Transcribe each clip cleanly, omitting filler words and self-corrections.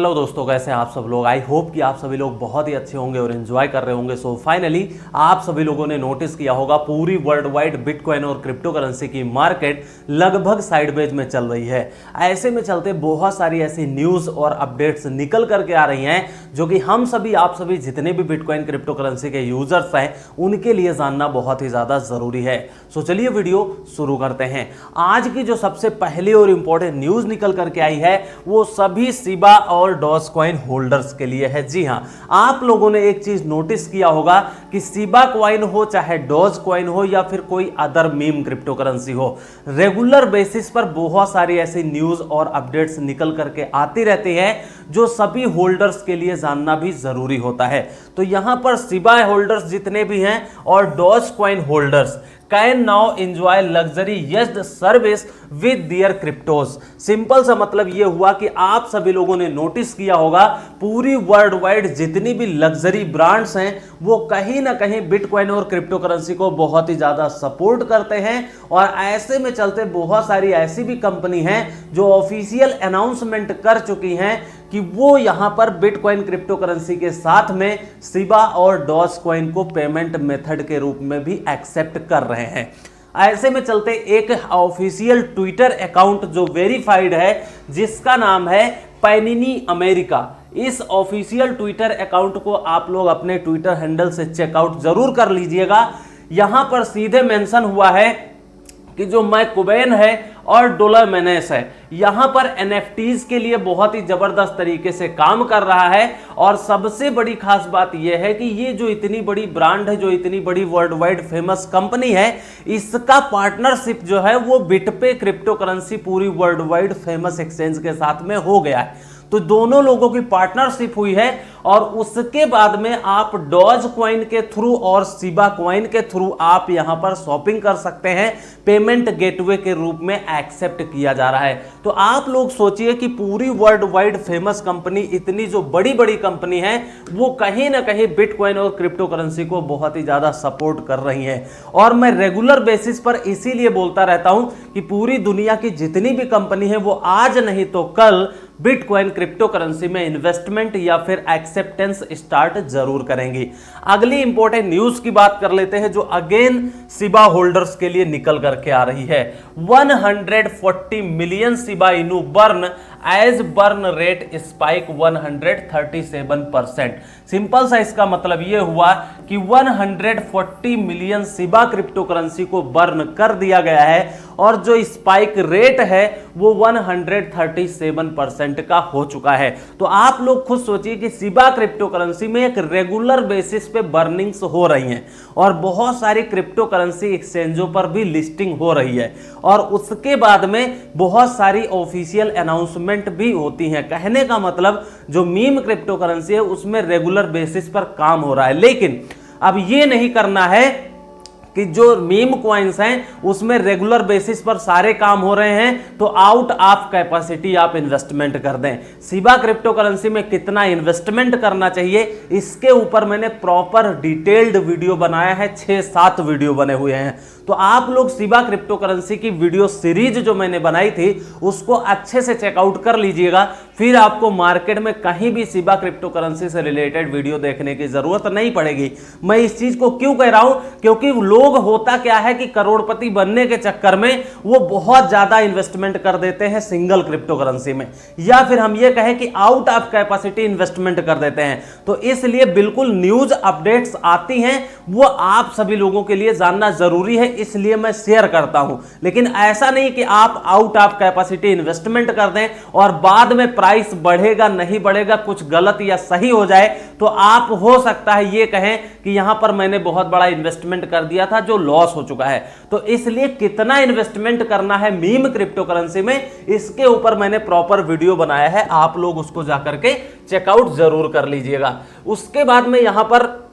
Hello दोस्तों, कैसे हैं आप सब लोग। आई होप कि आप सभी लोग बहुत ही अच्छे होंगे और एंजॉय कर रहे होंगे। सो फाइनली आप सभी लोगों ने नोटिस किया होगा पूरी वर्ल्ड वाइड बिटकॉइन और क्रिप्टो करेंसी की मार्केट लगभग साइडवेज में चल रही है। ऐसे में चलते बहुत सारी ऐसी न्यूज़ और अपडेट्स निकल करके आ रही हैं जो कि हम सभी आप सभी जितने भी बिटकॉइन क्रिप्टो करेंसी के यूजर्स हैं उनके लिए जानना बहुत ही ज़्यादा ज़रूरी है। सो चलिए वीडियो शुरू करते हैं। आज की जो सबसे पहली और इंपॉर्टेंट न्यूज़ निकल करके आई है वो सभी शिबा और डॉज कॉइन होल्डर्स के लिए है। जी हां, आप लोगों ने एक चीज नोटिस किया होगा कि शिबा कॉइन हो चाहे डॉज कॉइन हो या फिर कोई अदर मीम क्रिप्टो करेंसी हो, रेगुलर बेसिस पर बहुत सारी ऐसी न्यूज़ और अपडेट्स निकल करके आती रहती है जो सभी होल्डर्स के लिए जानना भी जरूरी होता है। तो यहां पर शिबा होल्डर्स जितने भी हैं और Dogecoin holders can now enjoy luxuriest service with their cryptos. Simple सा मतलब यह हुआ कि आप सभी लोगों ने नोटिस किया होगा पूरी वर्ल्ड वाइड जितनी भी लग्जरी ब्रांड्स हैं वो कहीं ना कहीं बिटकॉइन और क्रिप्टो करेंसी को बहुत ही ज्यादा सपोर्ट करते हैं। और ऐसे में चलते बहुत सारी ऐसी भी कंपनी हैं जो ऑफिशियल अनाउंसमेंट कर चुकी हैं कि वो यहां पर बिटकॉइन क्रिप्टो करेंसी के साथ में शिबा और डॉज कॉइन को पेमेंट मेथड के रूप में भी एक्सेप्ट कर रहे हैं। ऐसे में चलते एक ऑफिशियल ट्विटर अकाउंट जो वेरीफाइड है जिसका नाम है पैनिनी अमेरिका, इस ऑफिशियल ट्विटर अकाउंट को आप लोग अपने ट्विटर हैंडल से चेकआउट जरूर कर लीजिएगा। यहां पर सीधे मेंशन हुआ है कि जो मैकुबेन है और डोलरमेनेस है यहां पर एनएफटीज के लिए बहुत ही जबरदस्त तरीके से काम कर रहा है। और सबसे बड़ी खास बात यह है कि ये जो इतनी बड़ी ब्रांड है, जो इतनी बड़ी वर्ल्ड वाइड फेमस कंपनी है, इसका पार्टनरशिप जो है वो बिटपे क्रिप्टो करेंसी पूरी वर्ल्ड वाइड फेमस एक्सचेंज के साथ में हो गया है। तो दोनों लोगों की पार्टनरशिप हुई है और उसके बाद में आप डॉज कॉइन के थ्रू और शिबा कॉइन के थ्रू आप यहां पर शॉपिंग कर सकते हैं। पेमेंट गेटवे के रूप में एक्सेप्ट किया जा रहा है। तो आप लोग सोचिए कि पूरी वर्ल्ड वाइड फेमस कंपनी, इतनी जो बड़ी बड़ी कंपनी है वो कहीं ना कहीं बिटकॉइन और क्रिप्टो करेंसी को बहुत ही ज्यादा सपोर्ट कर रही है। और मैं रेगुलर बेसिस पर इसीलिए बोलता रहता हूं कि पूरी दुनिया की जितनी भी कंपनी है वो आज नहीं तो कल बिटकॉइन क्रिप्टो करेंसी में इन्वेस्टमेंट या फिर एक्सेप्टेंस स्टार्ट जरूर करेंगी। अगली इंपॉर्टेंट न्यूज की बात कर लेते हैं जो अगेन शिबा होल्डर्स के लिए निकल करके आ रही है। 140 million Shiba Inu burn as burn rate spike 137%। Simple सा इसका मतलब यह हुआ कि 140 मिलियन शिबा क्रिप्टो करेंसी को बर्न कर दिया गया है और जो स्पाइक रेट है वो 137% का हो चुका है। तो आप लोग खुद सोचिए कि शिबा क्रिप्टो करेंसी में एक रेगुलर बेसिस पे बर्निंग्स हो रही हैं और बहुत सारी क्रिप्टो करेंसी एक्सचेंजों पर भी लिस्टिंग हो रही है और उसके बाद में बहुत सारी ऑफिशियल अनाउंसमेंट भी होती हैं। कहने का मतलब जो मीम क्रिप्टो करेंसी है उसमें रेगुलर बेसिस पर काम हो रहा है। लेकिन अब ये नहीं करना है कि जो मीम कॉइन्स हैं उसमें रेगुलर बेसिस पर सारे काम हो रहे हैं तो आउट ऑफ कैपेसिटी आप इन्वेस्टमेंट कर दें। शिबा क्रिप्टो करेंसी में कितना इन्वेस्टमेंट करना चाहिए इसके ऊपर मैंने प्रॉपर डिटेल्ड वीडियो बनाया है, 6-7 वीडियो बने हुए हैं। तो आप लोग शिबा क्रिप्टो करेंसी की वीडियो सीरीज जो मैंने बनाई थी उसको अच्छे से चेकआउट कर लीजिएगा, फिर आपको मार्केट में कहीं भी शिबा क्रिप्टो करेंसी से रिलेटेड वीडियो देखने की जरूरत नहीं पड़ेगी। मैं इस चीज को क्यों कह रहा हूं, क्योंकि लोग होता क्या है कि करोड़पति बनने के चक्कर में वो बहुत ज्यादा इन्वेस्टमेंट कर देते हैं सिंगल क्रिप्टो करेंसी में, या फिर हम ये कहें कि आउट ऑफ कैपेसिटी इन्वेस्टमेंट कर देते हैं। तो इसलिए बिल्कुल न्यूज अपडेट्स आती हैं वो आप सभी लोगों के लिए जानना जरूरी है, इसलिए मैं शेयर करता हूं। लेकिन ऐसा नहीं कि आप आउट ऑफ कैपेसिटी इन्वेस्टमेंट कर दें और बाद में प्राइस बढ़ेगा नहीं बढ़ेगा, कुछ गलत या सही हो जाए तो आप हो सकता है ये कहें कि यहां पर मैंने बहुत बड़ा इन्वेस्टमेंट कर दिया था जो लॉस हो चुका है। तो इसलिए कितना इन्वेस्टमेंट करना है मीम क्रिप्टो करेंसी में इसके ऊपर मैंने प्रॉपर वीडियो बनाया है, आप लोग उसको जाकर के चेकआउट जरूर कर लीजिएगा। उसके बाद में यहां पर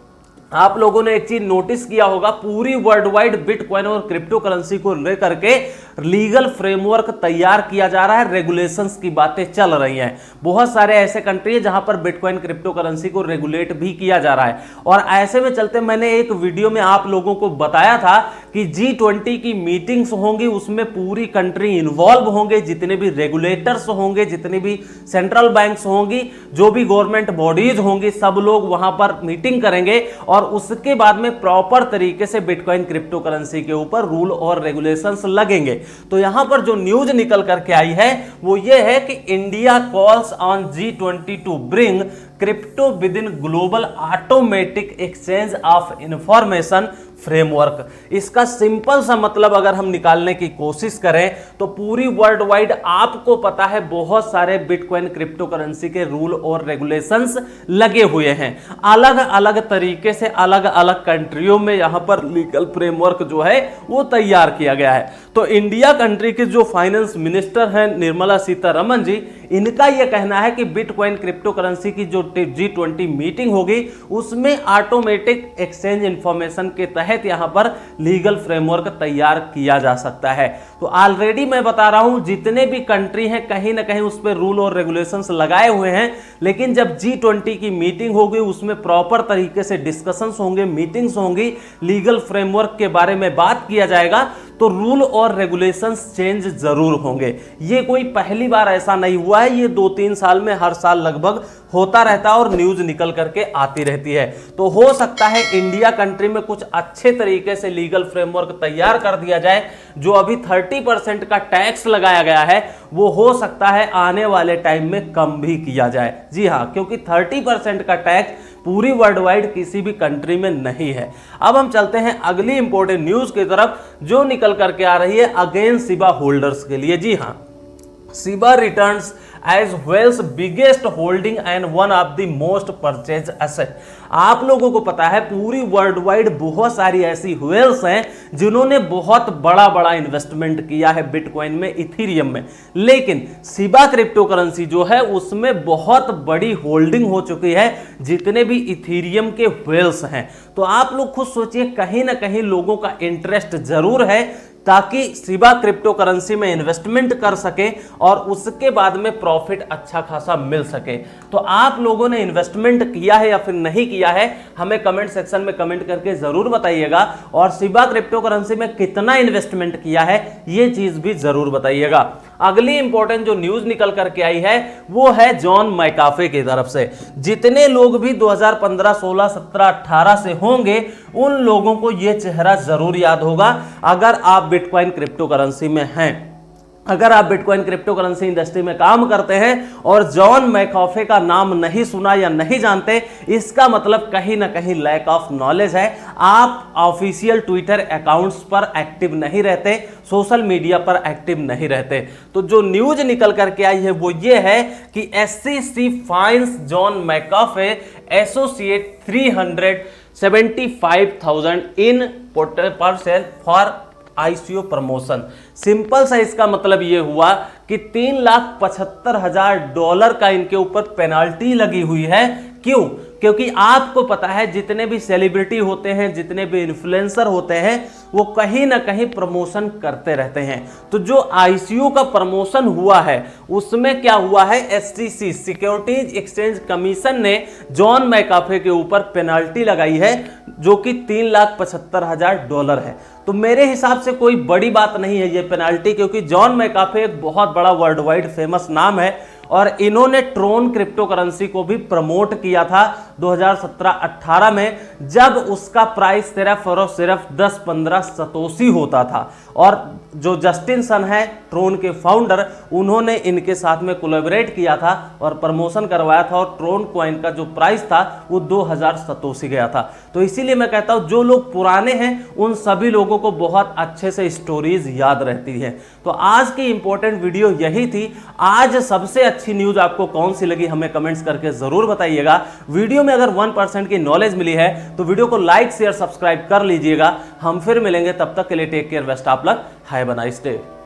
आप लोगों ने एक चीज नोटिस किया होगा पूरी वर्ल्ड वाइड बिटकॉइन और क्रिप्टो करेंसी को लेकर के लीगल फ्रेमवर्क तैयार किया जा रहा है, रेगुलेशंस की बातें चल रही हैं। बहुत सारे ऐसे कंट्री है जहां पर बिटकॉइन क्रिप्टो करेंसी को रेगुलेट भी किया जा रहा है। और ऐसे में चलते मैंने एक वीडियो में आप लोगों को बताया था कि G20 की मीटिंग्स होंगी, उसमें पूरी कंट्री इन्वॉल्व होंगे, जितने भी रेगुलेटर्स होंगे, जितने भी सेंट्रल बैंक्स होंगी, जो भी गवर्नमेंट बॉडीज होंगी, सब लोग वहां पर मीटिंग करेंगे और उसके बाद में प्रॉपर तरीके से बिटकॉइन क्रिप्टो करेंसी के ऊपर रूल और रेगुलेशंस लगेंगे। तो यहां पर जो न्यूज निकल करके आई है वो ये है कि India calls on G20 to bring crypto within global automatic exchange of information framework. इसका सिंपल सा मतलब अगर हम निकालने की कोशिश करें तो पूरी वर्ल्ड वाइड आपको पता है बहुत सारे बिटकॉइन क्रिप्टो करेंसी के रूल और रेगुलेशंस लगे हुए हैं। अलग अलग तरीके से अलग अलग कंट्रियों में यहां पर लीगल फ्रेमवर्क जो है वो तैयार किया गया है। तो इंडिया कंट्री के जो फाइनेंस मिनिस्टर हैं निर्मला सीतारमण जी, इनका यह कहना है कि बिटकॉइन क्रिप्टो करेंसी की जो G20 मीटिंग होगी उसमें ऑटोमेटिक एक्सचेंज इंफॉर्मेशन के तहत यहां पर लीगल फ्रेमवर्क तैयार किया जा सकता है। तो ऑलरेडी मैं बता रहा हूं जितने भी कंट्री हैं कहीं ना कहीं उस पर रूल और रेगुलेशंस लगाए हुए हैं, लेकिन जब G20 की मीटिंग होगी उसमें प्रॉपर तरीके से डिस्कशंस होंगे, मीटिंग्स होंगी, लीगल फ्रेमवर्क के बारे में बात किया जाएगा, तो रूल और रेगुलेशंस चेंज जरूर होंगे। ये कोई पहली बार ऐसा नहीं हुआ है, ये 2-3 साल में हर साल लगभग होता रहता है और न्यूज निकल करके आती रहती है। तो हो सकता है इंडिया कंट्री में कुछ अच्छे तरीके से लीगल फ्रेमवर्क तैयार कर दिया जाए। जो अभी 30% का टैक्स लगाया गया है वो हो सकता है आने वाले टाइम में कम भी किया जाए। जी हां, क्योंकि 30% का टैक्स पूरी वर्ल्ड वाइड किसी भी कंट्री में नहीं है। अब हम चलते हैं अगली इंपॉर्टेंट न्यूज की तरफ जो निकल करके आ रही है अगेन शिबा होल्डर्स के लिए। जी हां, Shiba returns as whales biggest holding and one of the most purchase asset. आप लोगों को पता है पूरी वर्ल्ड वाइड बहुत सारी ऐसी वेल्स हैं जिन्होंने बहुत बड़ा बड़ा इन्वेस्टमेंट किया है बिटकॉइन में, इथीरियम में, लेकिन शिबा क्रिप्टो करेंसी जो है उसमें बहुत बड़ी होल्डिंग हो चुकी है जितने भी इथीरियम के वेल्स हैं। तो आप लोग खुद सोचिए, कहीं ना कहीं लोगों का इंटरेस्ट जरूर है ताकि शिबा क्रिप्टो करेंसी में इन्वेस्टमेंट कर सके और उसके बाद में प्रॉफिट अच्छा खासा मिल सके। तो आप लोगों ने इन्वेस्टमेंट किया है या फिर नहीं किया है, हमें कमेंट सेक्शन में कमेंट करके जरूर बताइएगा। और शिबा क्रिप्टो करेंसी में कितना इन्वेस्टमेंट किया है ये चीज भी जरूर बताइएगा। अगली इंपॉर्टेंट जो न्यूज निकल करके आई है वो है जॉन मैकाफे की तरफ से। जितने लोग भी 2015, 16, 17, 18 से होंगे उन लोगों को यह चेहरा जरूर याद होगा अगर आप बिटकॉइन क्रिप्टो करेंसी में हैं। अगर आप बिटकॉइन क्रिप्टो करेंसी इंडस्ट्री में काम करते हैं और जॉन मैकाफे का नाम नहीं सुना या नहीं जानते, इसका मतलब कहीं ना कहीं लैक ऑफ नॉलेज है। आप ऑफिशियल ट्विटर अकाउंट्स पर एक्टिव नहीं रहते, सोशल मीडिया पर एक्टिव नहीं रहते। तो जो न्यूज निकल करके आई है वो ये है कि SEC fines John McAfee associate $375,000 in percent for ICO promotion. Simple सा इसका मतलब यह हुआ कि $3,75,000 का इनके ऊपर पेनाल्टी लगी हुई है। क्यों? क्योंकि आपको पता है जितने भी सेलिब्रिटी होते हैं, जितने भी इन्फ्लुएंसर होते हैं, वो कहीं ना कहीं प्रमोशन करते रहते हैं। तो जो ICO का प्रमोशन हुआ है उसमें क्या हुआ है, SEC सिक्योरिटीज एक्सचेंज कमीशन ने जॉन मैकाफे के ऊपर पेनाल्टी लगाई है जो कि $3,75,000 है। तो मेरे हिसाब से कोई बड़ी बात नहीं है ये पेनाल्टी, क्योंकि जॉन मैकाफे एक बहुत बड़ा वर्ल्ड वाइड फेमस नाम है और इन्होंने ट्रोन क्रिप्टो करेंसी को भी प्रमोट किया था 2017-18 में, जब उसका प्राइस सिर्फ और सिर्फ 10-15 सतोशी होता था। और जो जस्टिन सन है ट्रोन के फाउंडर, उन्होंने इनके साथ में कोलैबोरेट किया था और प्रमोशन करवाया था और ट्रोन कॉइन का जो प्राइस था वो 2000 सतोशी गया था। तो इसीलिए मैं कहता हूं जो लोग पुराने हैं उन सभी लोगों को बहुत अच्छे से स्टोरीज याद रहती है। तो आज की इंपॉर्टेंट वीडियो यही थी। आज सबसे अच्छी न्यूज आपको कौन सी लगी हमें कमेंट्स करके जरूर बताइएगा। वीडियो में अगर 1% की नॉलेज मिली है तो वीडियो को लाइक शेयर सब्सक्राइब कर लीजिएगा। हम फिर मिलेंगे, तब तक के लिए take care, best of luck, have a nice day.